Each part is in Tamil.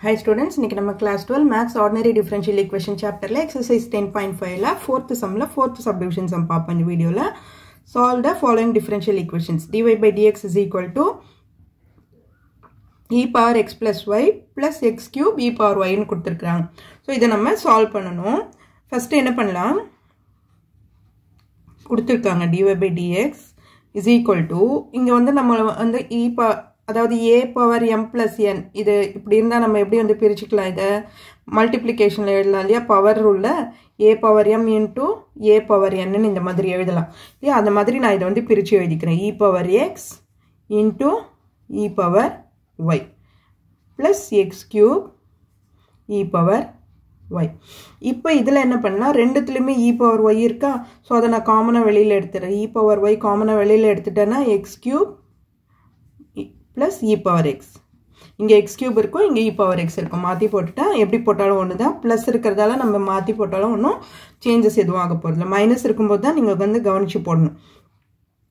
Hi students, இன்னைக்கு நம்ம class 12 Maths Ordinary Differential Equation chapterல exercise 10.5ல 4th sumல 4th subdivision sum பார்ப்போம் இந்த வீடியோல. Solve the following differential equations. dy by dx is equal to e power x plus y plus x cube e power y ன்னு கொடுத்திருக்காங்க. சோ இத நம்ம சால்வ் பண்ணனும். ஃபர்ஸ்ட் என்ன பண்ணலாம்? கொடுத்திருக்காங்க dy by dx is equal to இங்க வந்து நம்ம வந்து e power அதாவது a power m plus n இது இப்படி இருந்தா நம்ம எப்படி வந்து பிரிச்சுக்கலாம் இத மல்டிப்ளிகேஷன்ல எழுதலாம் இல்லையா power ரூல்ல a power m into a power n ன்னு இந்த மாதிரி எழுதலாம் இல்லையா அந்த மாதிரி நான் இத வந்து பிரிச்சு எழுதிக்கிறேன் e power x into e power y plus x cube e power y இப்போ இதல என்ன பண்ணலாம் ரெண்டுத்துலயுமே e power y இருக்கா சோ அத நான் காமனா வெளியில எடுத்துறேன் e power y காமனா வெளியில எடுத்துட்டேனா x cube plus e power x இங்க x cube இருக்கும் இங்க e power x இருக்கும் மாத்தி போட்டுட்டா எப்படி போட்டாலும் ஒண்ணுதான் பிளஸ் இருக்குறதால நம்ம மாத்தி போட்டாலும் ஒண்ணும் சேஞ்சஸ் எதுவும் ஆக போறது இல்ல மைனஸ் இருக்கும்போது தான் நீங்க வந்து கவனிச்சு போடணும்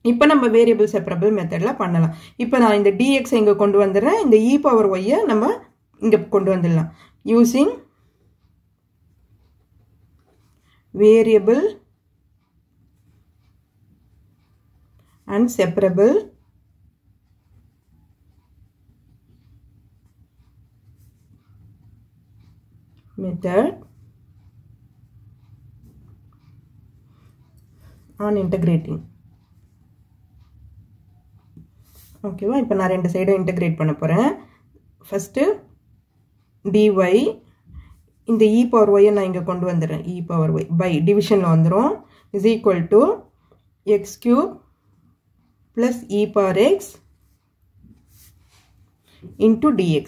இப்போ நம்ம வேரியபிள் செப்பரபிள் மெத்தட்ல பண்ணலாம் இப்போ நான் இந்த dx இங்க கொண்டு வந்தறேன் இந்த e power y நம்ம இங்க கொண்டு வந்துடலாம் using variable and separable method on integrating ஓகேவா இப்போ நான் ரெண்டு சைடும் இன்டகிரேட் பண்ண போறேன் ஃபர்ஸ்ட் dy இந்த e power y நான் இங்க கொண்டு வந்தறேன் e power y by டிவிஷன்ல வந்துரும் is equal to x cube plus e power x into dx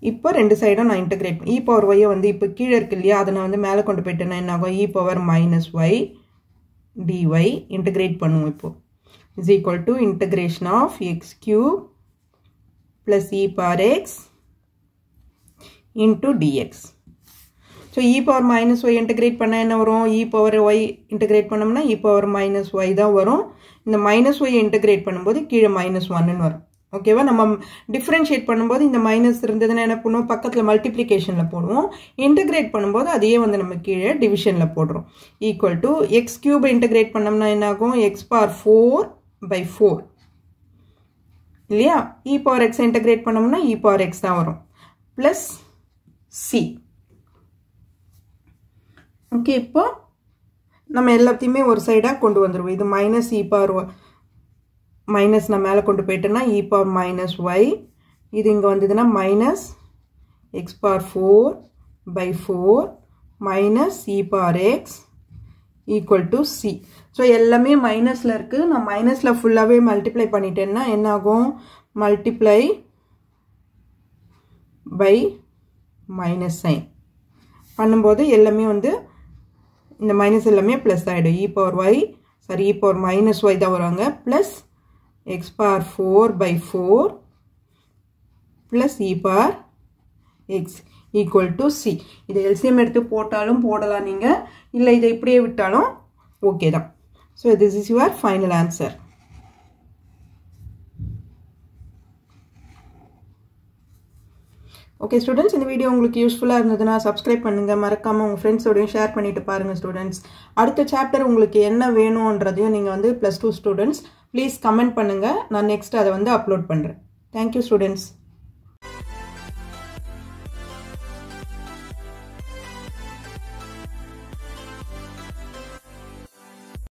இப்போ ரெண்டு சைடும் நான் இன்டகிரேட் e power y வந்து இப்போ கீழ இருக்கு இல்லையா அத நான் வந்து மேலே கொண்டு போய்ட்டேனா என்ன ஆகும் e power minus y dy integrate பண்ணுவோம் இப்போ is equal to integration of x cube plus e power x into dx so e power minus y integrate பண்ணா என்ன வரும் e power y இன்டகிரேட் பண்ணோம்னா e power minus y தான் வரும் இந்த minus y இன்டகிரேட் பண்ணும்போது கீழ minus 1 ன்னு வரும் ஓகேவா நம்ம டிஃபரன்ஷியேட் பண்ணும்போது இந்த மைனஸ் இருந்ததுன்னா என்ன பண்ணுவோம் பக்கத்துல மல்டிப்ளிகேஷன்ல போடுவோம் இன்டகிரேட் பண்ணும்போது அதையே வந்து நம்ம கீழே டிவிஷன்ல போடுறோம் equal to x cube integrate பண்ணோம்னா என்ன ஆகும் x power 4 by 4 இல்லையா e power x இன்டகிரேட் பண்ணோம்னா e power x தான் வரும் plus c ஓகே இப்போ நம்ம எல்லாத்தையுமே ஒரு சைடா கொண்டு வந்துருவோம் இது மைனஸ் e power minus நான் மேலே கொண்டு போய்ட்டேனா e power minus y இது இங்க வந்ததுனா minus x power 4 by 4 minus e power x equal to c so எல்லாமே மைனஸ்ல இருக்கு நான் மைனஸ்ல ஃபுல்லாவே மல்டிப்ளை பண்ணிட்டேன்னா என்ன ஆகும் மல்டிப்ளை by minus sign பண்ணும்போது எல்லாமே வந்து இந்த மைனஸ் எல்லாமே பிளஸ் ஆயிடும் e power y sorry e power minus y தான் வராங்க plus x power 4 by 4 plus e power x equal to c இதை LCM எடுத்து போட்டாலும் போடலாம் நீங்க இல்ல இதை இப்படியே விட்டாலும் ஓகே தான் so this is your final answer okay students இந்த வீடியோ உங்களுக்கு யூஸ்ஃபுல்லா இருந்ததுனா Subscribe பண்ணுங்க மறக்காம உங்க ஃப்ரெண்ட்ஸோடயும் ஷேர் பண்ணிட்டு பாருங்க ஸ்டூடண்ட்ஸ் அடுத்த சாப்டர் உங்களுக்கு என்ன வேணும்ன்றதையும் நீங்க வந்து +2 ஸ்டூடண்ட்ஸ் ப்ளீஸ் கமெண்ட் பண்ணுங்க நான் நெக்ஸ்ட் அதை வந்து அப்லோட் பண்றேன் thank you students